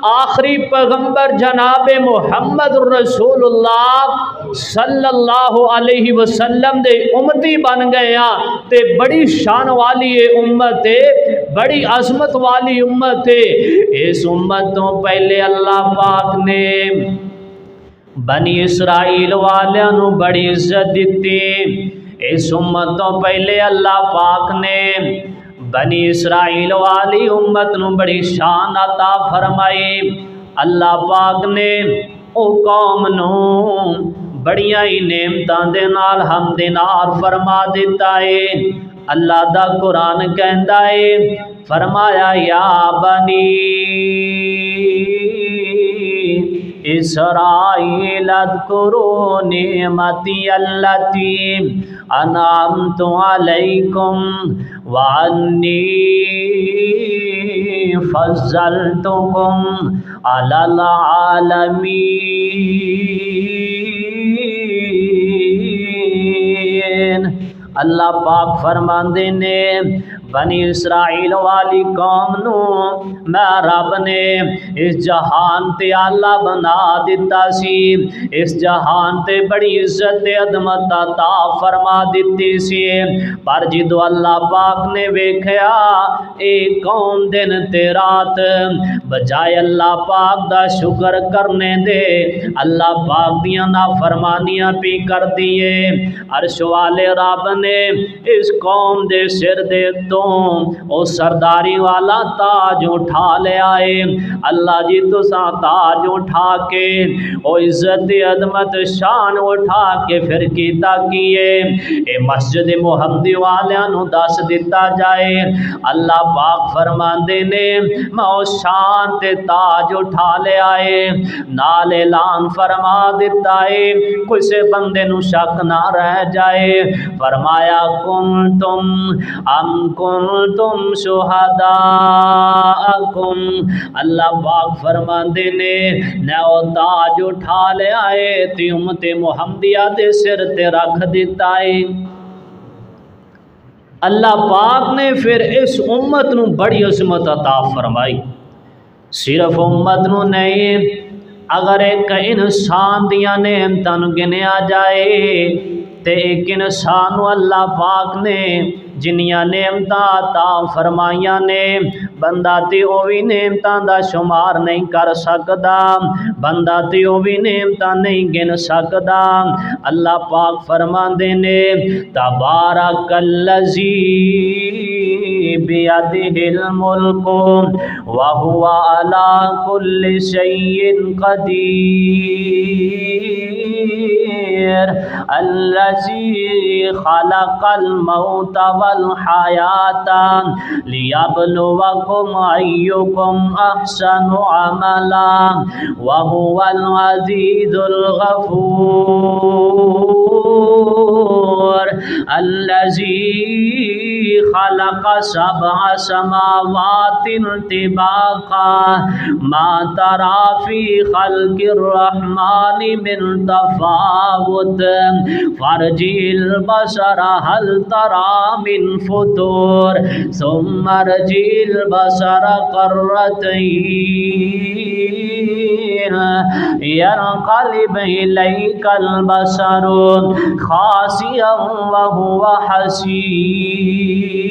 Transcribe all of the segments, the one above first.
آخری پیغمبر جناب محمد رسول اللہ صلی اللہ علیہ وسلم دے امتی بن گئے ہیں تے بڑی شان والی امت ہے، بڑی عظمت والی امت ہے۔ اس امت تو پہلے اللہ پاک نے بنی اسرائیل والیاں نو بڑی عزت دیتی۔ اس امت تو پہلے اللہ پاک نے بنی اسرائیل والی امت نو بڑی شان عطا فرمائی۔ اللہ پاک نے او قوم نو بڑیاں ہی نعمتاں دے نال ہمدنار فرما دیتا ہے۔ اللہ دا قرآن کہندا ہے، فرمایا یا بنی اسرائیل اذکروا نعمتی التی انعمت علیکم وانی فضلتکم علی العالمین۔ اللہ پاک فرماندے نے بنی اسرائیل والی قوم نو میں رب نے اس جہان تے آلہ بنا دیتا سی، اس جہان تے بڑی عزت عظمت عطا فرما دیتی سی، پر جدو اللہ پاک نے ویکھیا اے قوم دن تے رات بجائے اللہ پاک دا شکر کرنے دے اللہ پاک دیاں نافرمانیاں پی کر دیے، عرش والے رب نے اس قوم دے سر دے تو او سرداری والا تاج اٹھا لے آئے۔ اللہ جی تساں تاج اٹھا کے او عزت عظمت شان اٹھا کے پھر کیتا کیے اے مسجد محمدی والیاں نو دس دیتا جائے۔ اللہ پاک فرماندے نے میں او شان تے تاج اٹھا لے آئے، نال اعلان فرما دیتا ہے کسے بندے نو شک نہ رہ جائے۔ فرمایا کنتم کنتم شہداءکم، اللہ پاک فرماندے نے او تاج اٹھا لے آئے تے امت محمدیہ دے سر تے رکھ دیتا ہے۔ اللہ پاک نے پھر اس امت نو بڑی عظمت عطا فرمائی، صرف امت نو نہیں، اگر ایک انسان دیاں نعمتاں نو گنیا جائے تے ایک انسان نو اللہ پاک نے جنیاں نعمتاں عطا فرمائیاں نے بندہ تے او بھی نعمتاں دا شمار نہیں کر سکدا، بندہ تے او بھی نعمتاں نہیں گن سکدا۔ اللہ پاک فرماندے نے تبارک الذی بیدہ الملک وہو علی کل شیء قدیر الذی خلق الموت والحیاة لیبلوکم ایکم احسن عملا وہو العزیز الغفور الذی خلق سبع سماوات طباقا ما ترى في خلق الرحمن من تفاوت فارجع البصر هل ترى من فطور ثم ارجع البصر كرتين ينقلب إليك البصر خاسئا وهو حسير۔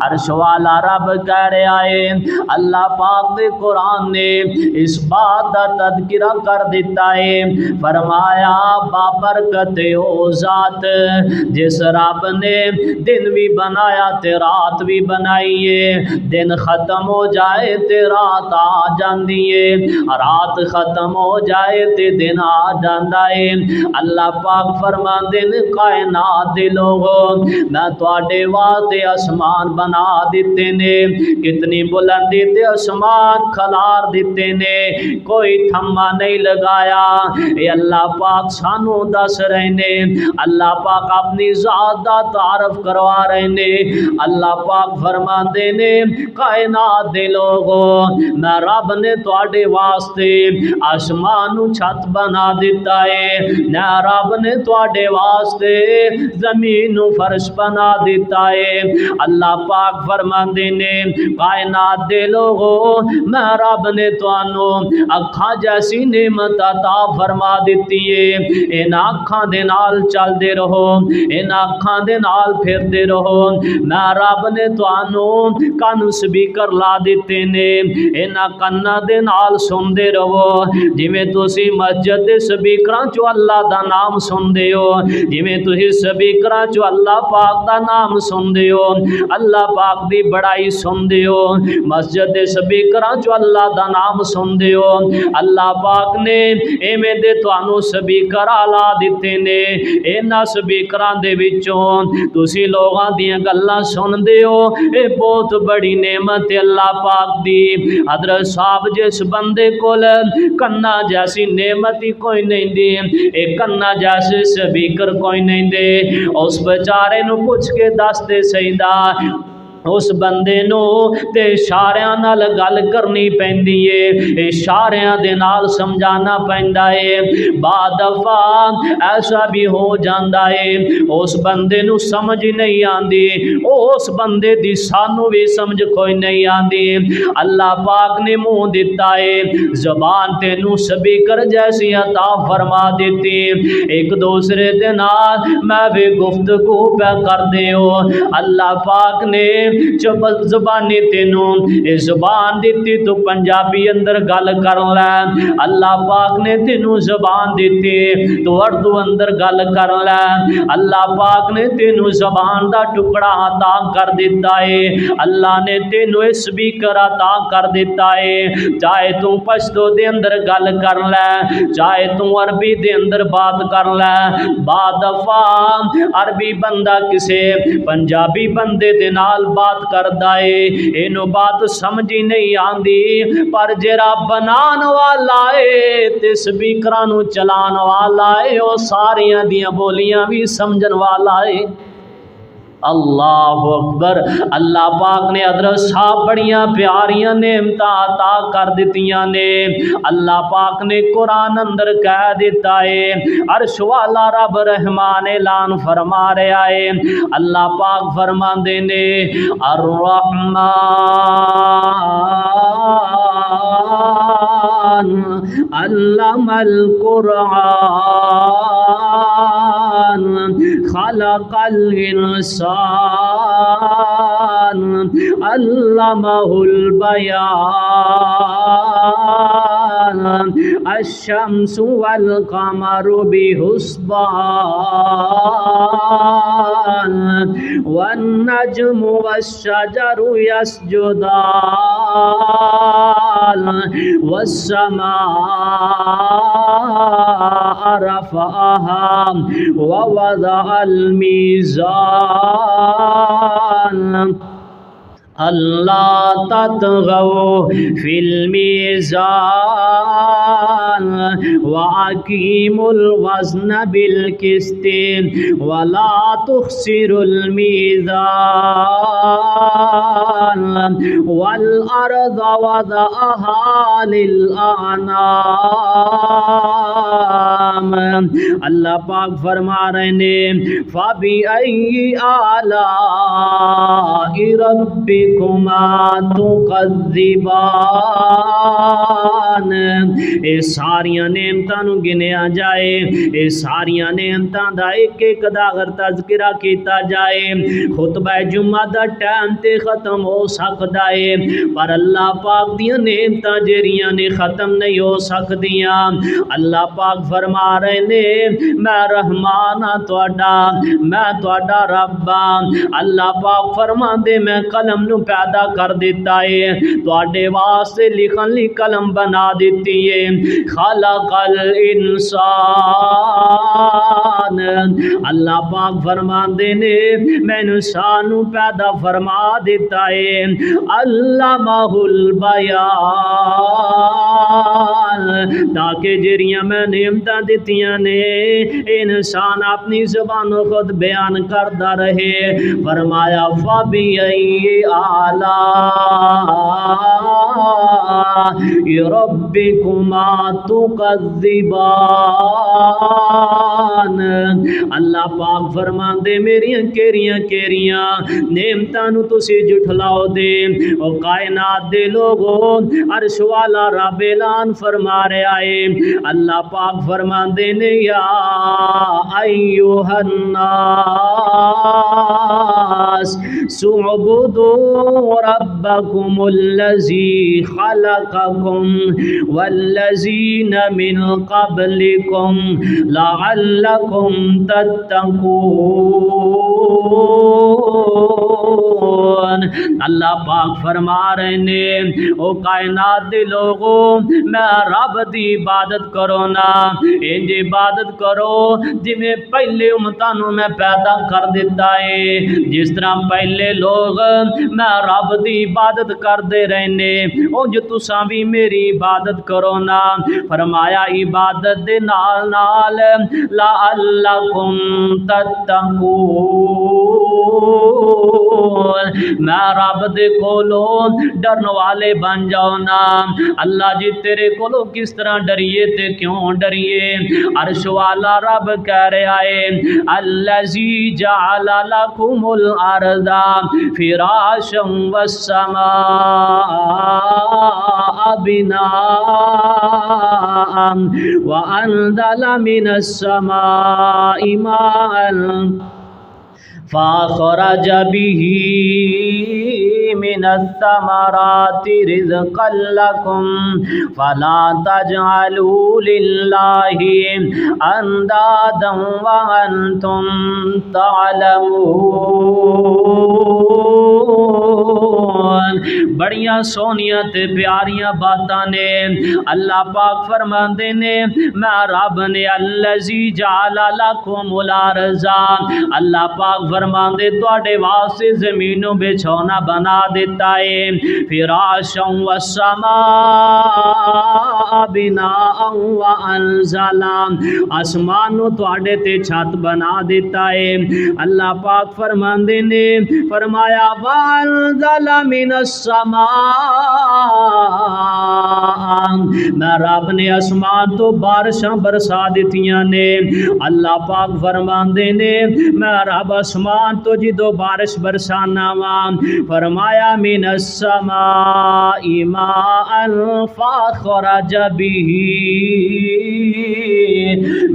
عرش والا رب کہہ رہا ہے، اللہ پاک دے قرآن نے اس بات دا تذکرہ کر دیتا ہے، فرمایا بابرکت او ذات جس رب نے دن بھی بنایا تے رات بھی بنائی ہے، دن ختم ہو جائے تے رات آ جاندی ہے، رات ختم ہو جائے تے دن آ جاندا ہے۔ اللہ پاک فرماندے نے کائنات دے لوگو میں تواڈے واسطے آسمان بنا دیتے نے، کتنی بلندی تے آسمان کھلار دیتے نے، کوئی تھما نہیں لگایا۔ اے اللہ پاک سانو دس رہے نے، اللہ پاک اپنی ذات دا تعارف کروا رہے نے۔ اللہ پاک فرماندے نے کائنات دے لوگو میں رب نے تواڈے واسطے آسمان نو چھت بنا دیتا ہے، میں رب نے تواڈے واسطے زمین نو فرش بنا دیتا ہے۔ اللہ پاک فرماندے نے کائنات دے لوگو میں رب نے تانوں اکھاں جیسی نعمت عطا فرما دیتی ہے، ان اکھاں دے نال چل دے رہو، ان اکھاں دے نال پھر دے رہو۔ میں رب نے تانوں کن سپیکر لا دیتے نے، ان کنا دے نال سن دے رہو، جویں تسی مسجد دے سپیکراں چوں اللہ دا نام سن دے ہو، جویں تسی سپیکراں چوں اللہ پاک دا نام سن دے ہو، اللہ پاک دی بڑائی سن دے ہو، مسجد دے سپیکراں چوں اللہ دا نام سن دے ہو۔ اللہ پاک نے ایویں دے تانوں سپیکر لا دتے نے، انہاں سپیکراں دے وچوں تسی لوگاں دیاں گلاں سن دے ہو، اے بہت بڑی نعمت ہے اللہ پاک دی۔ حضرت صاحب جس بندے کول کنا جیسی نعمت ہی کوئی نہیں دی، اے کنا جیسے سپیکر کوئی نہیں دے، اس بیچارے نو پوچھ کے دس دے سیدا اس بندے نو تے اشاریاں نال گل کرنی پیندی ہے، اشاریاں دے نال سمجھانا پیندا ہے۔ بعد دفعہ ایسا بھی ہو جاندا ہے اس بندے نو سمجھ نہیں آندی، اس بندے دی سانو بھی سمجھ کوئی نہیں آندی۔ اللہ پاک نے منہ دیتا ہے، زبان تینوں سپیکر جیسی عطا فرما دیتی، ایک دوسرے دے نال میں بھی گفتگو پہ کر دے ہو۔ اللہ پاک نے جب زبانی تینوں زبان دیتی تو پنجابی اندر گل کر لے، اللہ پاک نے تینوں زبان دیتی تو اردو اندر گل کر لے، اللہ پاک نے تینوں زبان دا ٹکڑا عطا کر دیتا ہے، اللہ نے تینوں سپیکر عطا کر دیتا ہے، چاہے تو پشتو دے اندر گل کر لے، چاہے تو عربی دے اندر بات کر لے۔ بعد دفعہ عربی بندہ کسے پنجابی بندے دے نال بات کردا ہے، اینو بات سمجھی نہیں آندی، پر جڑا بنان والا ہے تے سپیکراں نو چلان والا ہے، او ساریاں دیاں بولیاں بھی سمجھن والا ہے۔ اللہ اکبر۔ اللہ پاک نے حضرت صاحب بڑیاں پیاریاں نعمتاں عطا کر دتیاں نے۔ اللہ پاک نے قرآن اندر کہہ دیتا ہے، عرش والا رب رحمان اعلان فرما رہا ہے، اللہ پاک فرماندے نے الرحمن علم القرآن خلق الانسان علمہ البیان الشمس والقمر بحسبان والنجم والشجر يسجدان والسماء رفعها ووضع الميزان اللہ تطغوا فی المیزان وَأَقِیمُوا الْوَزْنَ بِالْقِسْطِ وَلَا تُخْسِرُوا الْمِيزَانَ وَالْأَرْضَ وَضَعَهَا لِلْأَنَامِ۔ اللہ پاک فرما رہے ہیں فَبِأَيِّ آلَاءِ رَبِّكُمَا تُكَذِّبَانِ۔ اے ساریاں نعمتاں نو گنیا جائے، اے ساریاں نعمتاں دا ایک ایک دا اگر تذکرہ کیتا جائے خطبہ جمعہ دا ٹائم تے ختم ہو سکدا ہے، پر اللہ پاک دیاں نعمتاں جڑیاں نے ختم نہیں ہو سکدیاں۔ اللہ پاک فرما رہے نے میں رحمان ہاں تواڈا، میں تواڈا رب ہاں۔ اللہ پاک فرما دے میں قلم نو پیدا کر دیتا ہے، تواڈے واسطے لکھن لی قلم بنا دیتی ہے۔ خلق الانسان، اللہ پاک فرما دے نے میں انسان نو پیدا فرما دیتا ہے۔ علمہ البیان، تاکہ جڑیاں میں نعمتاں دتیاں نے انسان اپنی زبان خود بیان کرتا رہے۔ فرمایا فَبِأَيِّ آلَاءِ رَبِّكُمَا تُكَذِّبَانِ۔ اللہ پاک فرماندے میریاں کیریاں نعمتاں نو تسی جھٹلاؤ دے۔ او کائنات دے لوگو عرش والا رب اعلان فرما رہا ہے۔ اللہ پاک فرماندے نے یا ایھا الناس اعبدوا ربکم الذی خلقکم والذین من قبلکم لعلکم تتقون۔ اللہ پاک فرما رہے نے او کائنات دے لوگوں میں رب دی عبادت کرو نا، انج عبادت کرو جویں پہلے امتانوں میں پیدا کر دیتا ہے۔ جس طرح پہلے لوگ میں رب دی عبادت کردے رہنے انج تساں بھی میری عبادت کرو نا۔ فرمایا عبادت دے نال نال لعلکم تتقون، میں رب دے کولو ڈرن والے بن جاؤ نا۔ اللہ جی تیرے کولو کس طرح ڈریے تے کیوں ڈریے؟ عرش والا رب کہہ رہا ہے الذی جعل لکم الارض فراشا والسماء بناء وانزل من السماء ماء فاخرج به من الثمرات رزقا لكم فلا تجعلوا لله اندادا وانتم تعلمون۔ بڑیاں سونیاں تے پیاریاں باتاں نے اللہ پاک فرماندے نے میں رب نے الذی جعل لکم الارض، اللہ پاک فرماندے تواڈے واسطے زمینوں بچھونا بنا دیتا ہے، فراشا والسماء بناء وانزل، آسمان نو تواڈے تے چھت بنا دیتا ہے۔ اللہ پاک فرماندے نے فرمایا وانزل من السماء، میں رب نے آسمان تو بارشاں برسا دیتیاں نے۔ اللہ پاک فرماندے نے میں رب آسمان تو جدو بارش برسانا وا، فرمایا من السماء ماء فاخرج به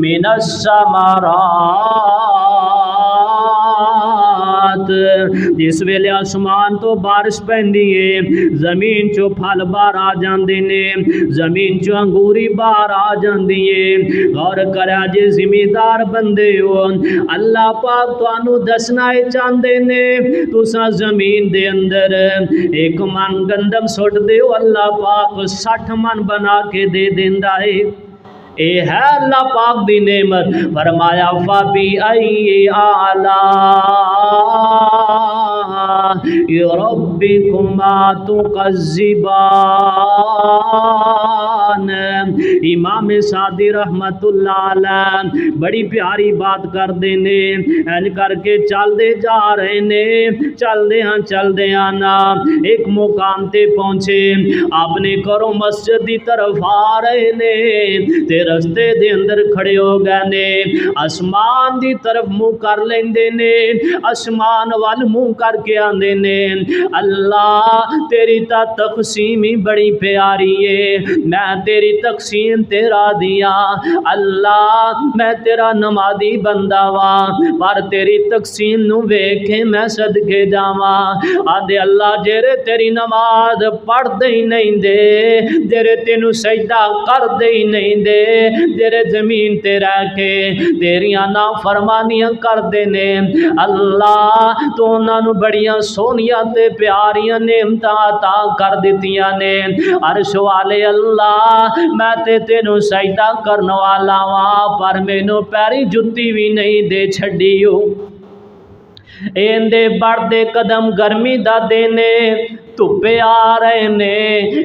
من الثمرات، جس ویلے آسمان تو بارش پیندی ہے زمین چو پھل باہر آ جاندے نے، زمین چو انگوری باہر آ جاندی ہے۔ غور کریا جے زمیندار بندے ہو، اللہ پاک تانوں دسنا چاہندے نے تساں زمین دے اندر ایک من گندم سٹ دیو، اللہ پاک 60 من بنا کے دے دیندا ہے۔ اے ہے اللہ پاک دی نعمت۔ فرمایا فَبِأَيِّ آلَاءِ رَبِّكُمَا تُكَذِّبَانِ۔ امام سعدی رحمت اللہ علیہ بڑی پیاری بات کر دینے، این کر کے چل دے جا رہے نے، چل دے ہاں نا ایک مقام تے پہنچے، اپنے گھروں مسجد دی طرف آ رہے نے تے رستے دے اندر کھڑے ہو گئے نے، آسمان دی طرف منہ کر لیندے نے، آسمان وال منہ کر کے آندے نے اللہ تیری تا تقسیم ہی بڑی پیاری ہے، میں تیری تقسیم تیرا دیا، اللہ میں تیرا نمازی بندہ وا، پر تیری تقسیم نو ویکھے میں صدقے جاواں۔ آدھے اللہ جیرے تیری نماز پڑھ دے ہی نہیں دے، جیرے تینو سجدہ کر دے ہی نہیں دے، جیرے زمین تے رہ کے تیریاں نافرمانیاں کر دے نے، اللہ تو انہاں نو بڑیاں سونیاں تے پیاریاں نعمتاں عطا کر دتیاں نے، عرش والے اللہ میں تے تینو سجدہ کرن والا واں، پر مینوں پیری جُتی بھی نہیں دے چھڈیو۔ ایندے بڑھ دے قدم گرمی دا دینے ਧੁੱਪੇ ਆ ਰਹੇ ਨੇ,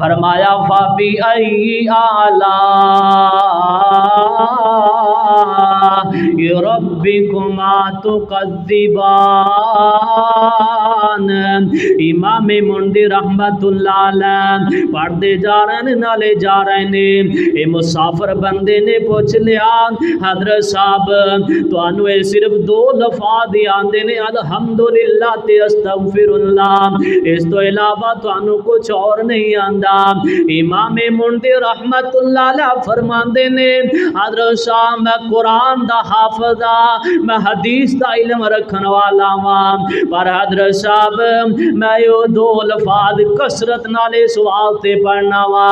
فرمایا فابی ای آلا ربکما تکذبان۔ امام منذر رحمت اللہ علیہ پڑھتے جا رہے ہیں نالے جا رہے ہیں، اے مسافر بندے نے پوچھ لیا حضرت صاحب تانوں اے صرف دو لفظ آندے نے الحمدللہ تے استغفر اللہ، اس تو علاوہ تانوں کچھ اور نہیں آندا؟ امام منذر رحمت اللہ علیہ فرماندے نے حضرت صاحب میں قرآن دا حافظ ہاں، میں حدیث دا علم رکھن والا ہاں، پر حضرت صاحب میں یہ دو لفظ کثرت نالے سوال تے پڑھنا وا،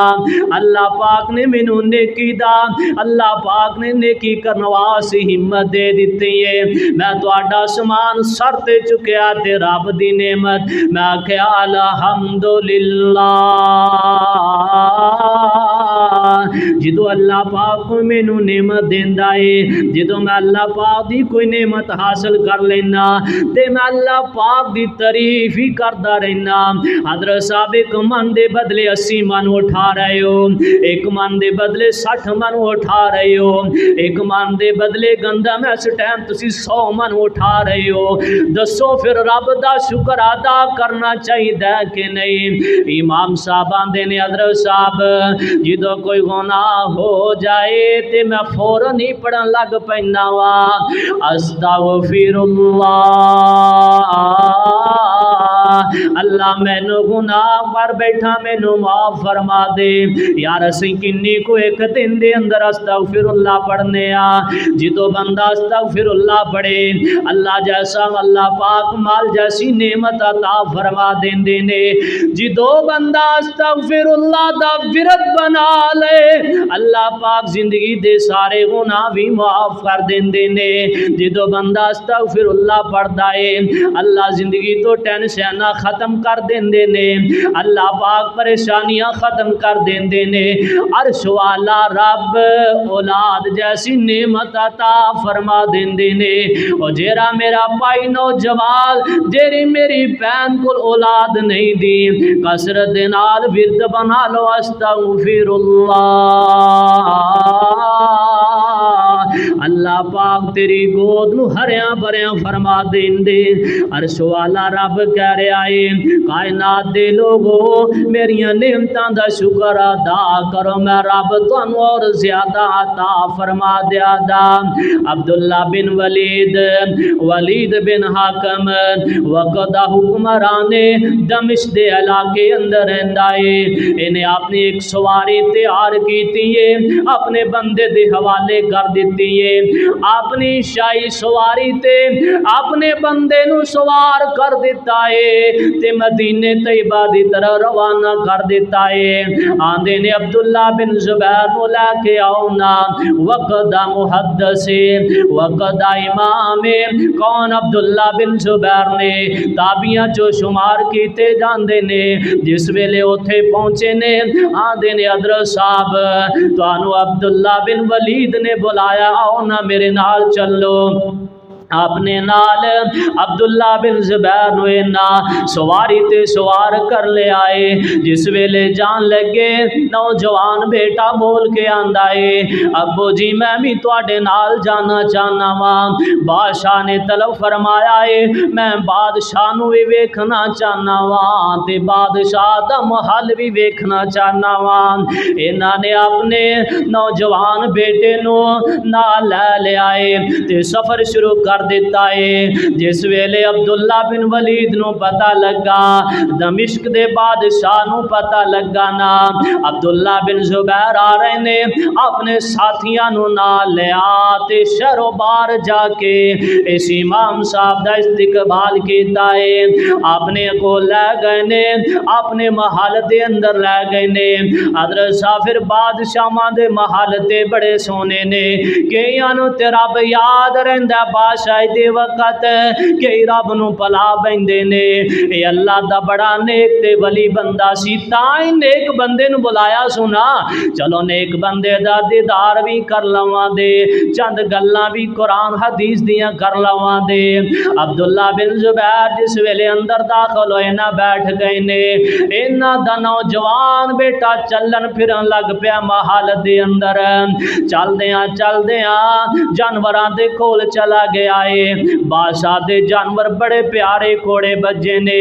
اللہ پاک نے مینوں نیکی دا، اللہ پاک نے نیکی کرن واسطے ہمت دے دتی ہے، میں تہاڈا سامان سر تے چکیا تے رب دی نعمت میں آکھیا الحمدللہ۔ جدو اللہ پاک مینوں نعمت دیندا ہے، جدو میں اللہ پاک دی کوئی نعمت حاصل کر لینا تے میں اللہ پاک دی تعریف ہی کردا رہنا۔ حضرت صاحب ایک من دے بدلے 80 من اٹھا رہے ہو، ایک من دے بدلے 60 من اٹھا رہے ہو، ایک من دے بدلے گندم اس ٹائم تسی 100 من اٹھا رہے ہو، دسو پھر رب دا شکر ادا کرنا چاہیے کہ نہیں؟ امام صاحب آندے نے حضرت صاحب جدو کوئی گناہ ہو جائے تے میں فوراً ہی پڑھن لگ پینا وا استغفر اللہ، اللہ مینوں گناہ پر بیٹھا مینوں معاف فرما دے۔ یار اسی کنی کو ایک دن دے اندر استغفر اللہ پڑھنے آ، جدو بندہ استغفر اللہ پڑھے اللہ جیسا اللہ پاک مال جیسی نعمت عطا فرما دیندے نے۔ جدو بندہ استغفر اللہ دا ورد بنا لے اللہ پاک زندگی دے سارے گناہ بھی معاف کر دیندے نے۔ جدو بندہ استغفر اللہ پڑھدا ہے اللہ زندگی تو ٹینشن ختم کر دیندے نے، اللہ پاک پریشانیاں ختم کر دیندے نے۔ عرش والا رب اولاد جیسی نعمت عطا فرما دیندے نے۔ اور جیرا میرا بھائی نوجوان جیری میری بہن کو اولاد نہیں دی کثرت دے نال ورد بنا لو استغفر اللہ، اللہ پاک تیری گود نو ہریاں بھریاں فرما دیندے۔ عرش والا رب کہہ رہا ہے کائنات دے لوگو میریاں نعمتاں دا شکر ادا کرو، میں رب تانوں اور زیادہ عطا فرما دیا دا۔ عبداللہ بن ولید بن حاکم وقت حکمران دمشق دے علاقے اندر رہندا ہے، انہیں اپنی ایک سواری تیار کیتی ہے، اپنے بندے دے حوالے کر دیتی ہے، اپنی شاہی سواری تے اپنے بندے نو سوار کر دیتا ہے تے مدینے طیبہ دی طرح روانہ کر دیتا ہے۔ آندے نے عبداللہ بن زبیر نو لے کے آؤنا، وقت دا محدث وقت دا امام کون عبداللہ بن زبیر نے تابعیاں جو شمار کیتے جاندے نے، جس ویلے اوتھے پہنچے نے آندے نے حضرت صاحب تانوں عبداللہ بن ولید نے بلایا، آؤ نا میرے نال چلو۔ اپنے نال عبداللہ بن زبیر نو اینا سواری تے سوار کر لے آئے، جس ویلے جان لگے نوجوان بیٹا بول کے آندا ہے ابو جی میں بھی تواڈے نال جانا چاہنا وا۔ بادشاہ نے طلب فرمایا ہے میں بادشاہ نو بھی ویکھنا چاہنا وا تے بادشاہ دا محل بھی ویکھنا چاہنا وا۔ انہاں نے اپنے نوجوان بیٹے نو نال لے آئے تے سفر شروع کر دیتا ہے۔ جس ویلے عبداللہ بن ولید نو پتہ لگا، دمشق دے بادشاہ نو پتہ لگا نا عبداللہ بن زبیر آ رہے نے، اپنے ساتھیاں نو نال لے آتے شہر و بار جا کے اس امام صاحب دا استقبال کیتا ہے، اپنے کو لے گئے نے، اپنے محل دے اندر لے گئے نے۔ حضرت صاحب پھر بادشاہ دے محل تے بڑے سونے نے کہ یانو تیرا یاد رہندا بادشاہ چاہیے وقت کہ رب نو پلا بہندے نے. اے اللہ دا بڑا نیک تے ولی بندہ سی تائیں نیک بندے نو بلایا سنا. چلو نیک بندے دا دیدار بھی کر لواں دے, چند گلاں بھی قرآن حدیث دیاں کر لواں دے. عبداللہ بن زبیر جس ویلے اندر داخل ہوئے نہ بیٹھ گئے نے. انہاں دا نوجوان بیٹا چلن پھرن لگ پیا محل دے اندر. چل دیاں جانوراں دے کول چلا گیا ہے. بادشاہ دے جانور بڑے پیارے کوڑے بجے نے.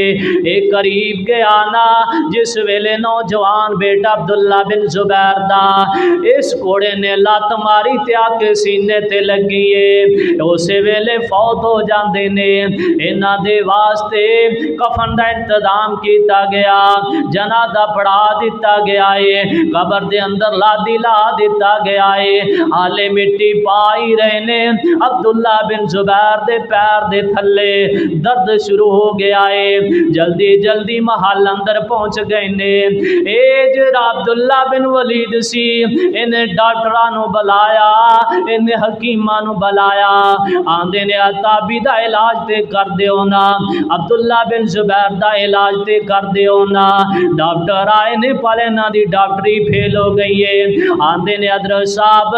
ایک قریب گیا نا جس ویلے نوجوان بیٹا عبداللہ بن زبیر دا اس کوڑے نے لات ماری تے آ کے سینے تے لگی ہے. اسے ویلے فوت ہو جاندے نے. انہاں دے واسطے کفن دا انتظام کیتا گیا, جنازہ پڑھا دیتا گیا ہے, قبر دے اندر لادی لا دیتا گیا ہے. حالے مٹی پائی رہے نے. عبداللہ بن زبیر دے پیر دے تھلے درد شروع ہو گیا ہے. جلدی جلدی محل اندر پہنچ گئے نے. اے جڑا عبداللہ بن ولید سی انہیں ڈاکٹراں نو بلایا, انہیں حکیماں نو بلایا. آندے نے تابی دا علاج تے کر دیو نا, عبداللہ بن زبیر دا علاج تے کر دیو نا. ڈاکٹر آئے نے پالے نا دی ڈاکٹری فیل ہو گئی ہے. آندے نے حضرت صاحب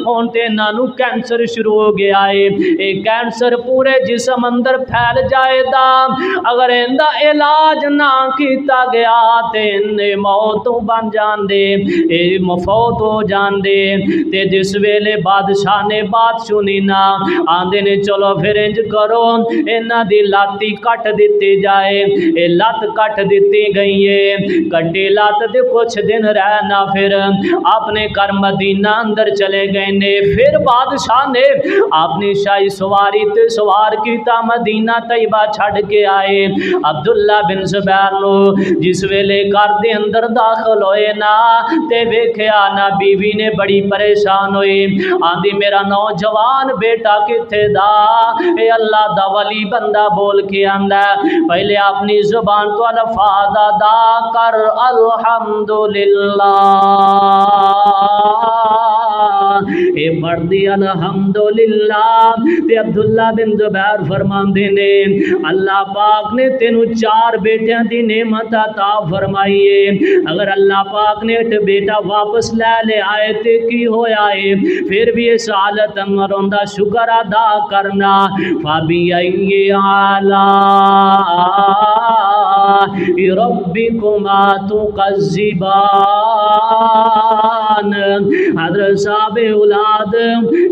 ہن تے انہاں نو کینسر شروع ہو گیا ہے. اے کینسر پورے جسم اندر پھیل جائے دا, اگر اندا علاج نہ کیتا گیا تے انہیں موت بن جان دے, اے مفوت ہو جان دے. تے جس ویلے بادشاہ نے بات سنی نا, آندے نے چلو پھر انج کرو انہاں دی لاتی کٹ دیتی جائے. اے لات کٹ دیتی گئی ہے. کٹی لات دے کچھ دن رہنا پھر اپنے گھر مدینہ اندر چلے گئے نے. پھر بادشاہ نے اپنی شاہی سواری تے سوار کیتا مدینہ طیبہ چھڑ کے آئے. عبداللہ بن زبیر نو جس ویلے گھر دے اندر داخل ہوئے نا تے ویکھیا نا بیوی نے بڑی پریشان ہوئی. آندی میرا نوجوان بیٹا کتے دا؟ اے اللہ دا ولی بندہ بول کے آندا پہلے اپنی زبان تو الفاظ ادا کر الحمدللہ. اے پڑھ دی الحمدللہ. تے عبداللہ بن زبیر فرماندے نے اللہ پاک نے تینو 4 بیٹیاں دی نعمت عطا فرمائی ہے. اگر اللہ پاک نے بیٹا واپس لے آئے تے کی ہویا ہے, پھر بھی اس حالت اندر دا شکر ادا کرنا. فَبِأَيِّ آلَاءِ رَبِّكُمَا تُكَذِّبَانِ. حضرت صاحب اولاد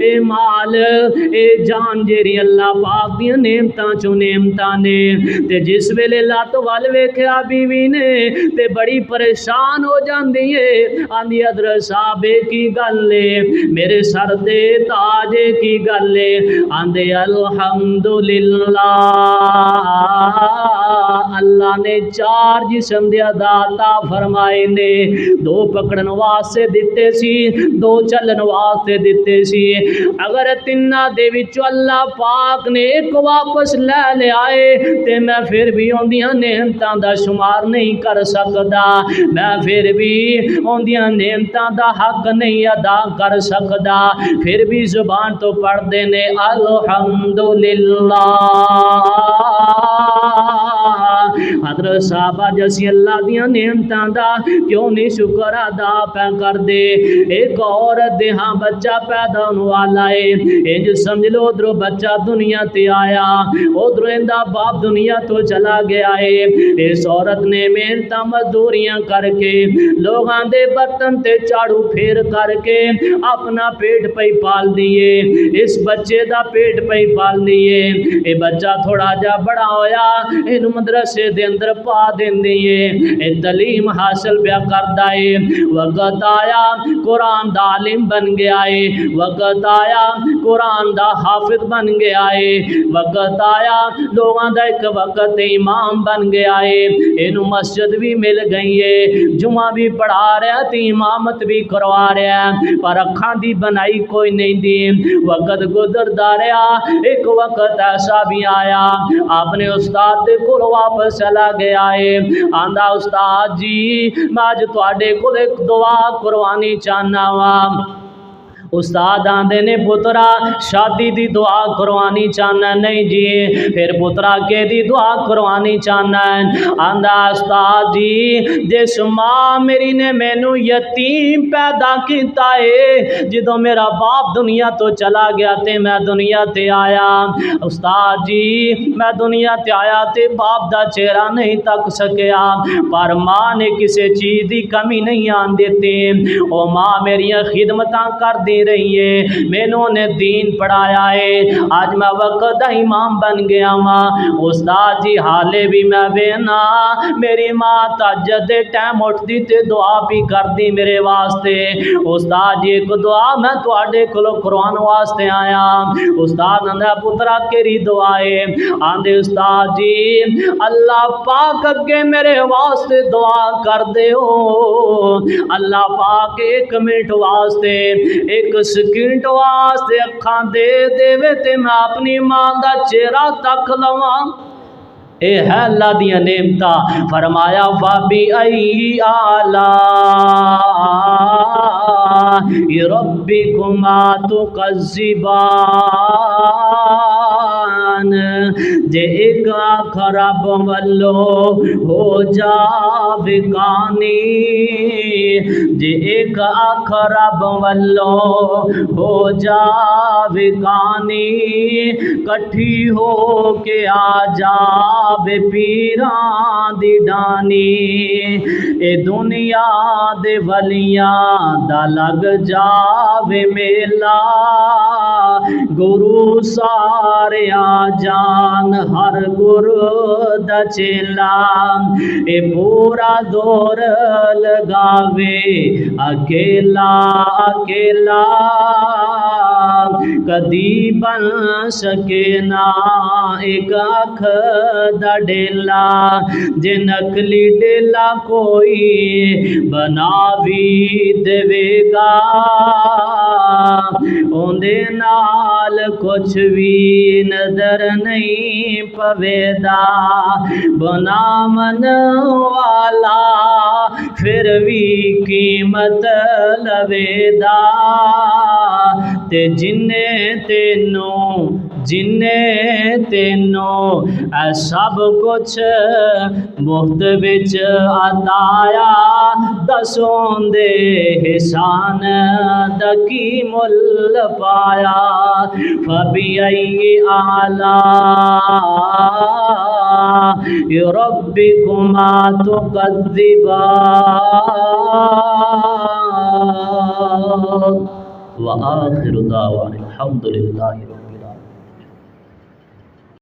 اے مال اے جان جیری اللہ پاک دی نعمتاں چوں نعمتاں نے. تے جس ویلے لات وال ویکھیا بیوی نے تے بڑی پریشان ہو جاندی ہے. آندی حضرت صاحب کی گل ہے, میرے سر دے تاج کی گل ہے. آندے الحمدللہ اللہ نے 4 جسم دے عطا فرمائے نے. 2 پکڑن واسطے دتے سی, 2 چلن واسطے دتے سی. اگر تیناں دے وچوں اللہ پاک نے ایک واپس لے آئے تے میں پھر بھی اوندیاں نعمتاں دا شمار نہیں کر سکدا, میں پھر بھی اوندیاں نعمتاں دا حق نہیں ادا کر سکدا. پھر بھی زبان تو پڑھ دے نے الحمدللہ. حضرت صحابہ جیسی اللہ دیاں نعمتاں دا کیوں نہیں شکر ادا پہ کر دے. ایک عورت دے ہاں بچہ پیدا ہونے والا ہے, انج سمجھ لو ادھروں بچہ دنیا تے آیا, ادھروں اندا باپ دنیا تو چلا گیا ہے. اس عورت نے محنتاں مزدوریاں کر کے لوگاں دے برتن تے جھاڑو پھیر کر کے اپنا پیٹ پئی پال دیے. اس بچے دا پیٹ پئی پال دیے. اے بچہ تھوڑا جا بڑا ہویا, اینو مدرسے دے اندر پا دیندی ہے, اے تعلیم حاصل پیا کردا ہے. وقت آیا قرآن دا عالم بن گیا ہے, وقت آیا قرآن دا حافظ بن گیا ہے, وقت آیا لوگاں دا ایک وقت امام بن گیا ہے. اینو مسجد بھی مل گئی ہے, جمعہ بھی پڑھا رہا تے امامت بھی کروا رہا ہے, پر اکھاں دی بنائی کوئی نہیں دی. وقت گزردا رہا, ایک وقت ایسا بھی آیا آپ نے استاد دے کول واپس چلا گیا ہے. آندا استاد جی میں اج تواڈے کول ایک دعا قربانی چاہنا وا. استاد آندے نے پترا شادی دی دعا کروانی چاہنا نہیں جی، پھر پترا کے دی دعا کروانی چاہنا ہے، آندہ استاد جی جس ماں میری نے مینو یتیم پیدا کیتا ہے، جدو میرا باپ دنیا تو چلا گیا تے میں دنیا تے آیا، استاد جی میں دنیا تے آیا تے باپ دا چہرہ نہیں تک سکیا، پر ماں نے کسے چیز دی کمی نہیں آن دیتی، او ماں میری خدمتاں کر دی رہی ہے، مینوں نے دین پڑھایا ہے، آج میں وقت دا امام بن گیا ماں، استاد جی حالے بھی میں بینا میری ماں تہجد دے ٹائم اٹھ دی تے دعا بھی کر دی میرے واسطے، استاد جی ایک دعا میں تواڈے کولوں قرآن واسطے آیا، استاد آندا پترا کیری دعا ہے، آندے استاد جی اللہ پاک اگے میرے واسطے دعا کر دے ہو، اللہ پاک ایک منٹ واسطے ایک سیکنڈ واسطے اکھاں دے دے تے میں اپنی ماں دا چہرہ تک لواں، اے ہے اللہ دیا نعمتا، فرمایا فابی ای آلاء ربکما تکذبان، جے ایک آخرب ولو ہو جا بکانی، جے ایک آخرب ولو ہو جا بکانی، کٹھی ہو کے آ جا بے پیران دی ڈانی، اے دنیا دے ولیاں دا لگ جاوے میلا، گرو سارے آ جان ہر گرو دا چیلا، اے پورا دور لگاوے اکیلا اکیلا، کدی بن سکے نا ایک اکھ دا ڈیلا، جے نکلی ڈیلا کوئی بناوی دے گا، اوندے نال کچھ بھی نظر نہیں پوے دا، بنا من والا پھر بھی قیمت لوے دا، تے جنے تینوں اے سب کچھ مفت وچ عطایا، دسوں دے احسان دا کی مل پایا، فبأي آلاء ربكما تكذبان، وآخر دعوانا الحمد لله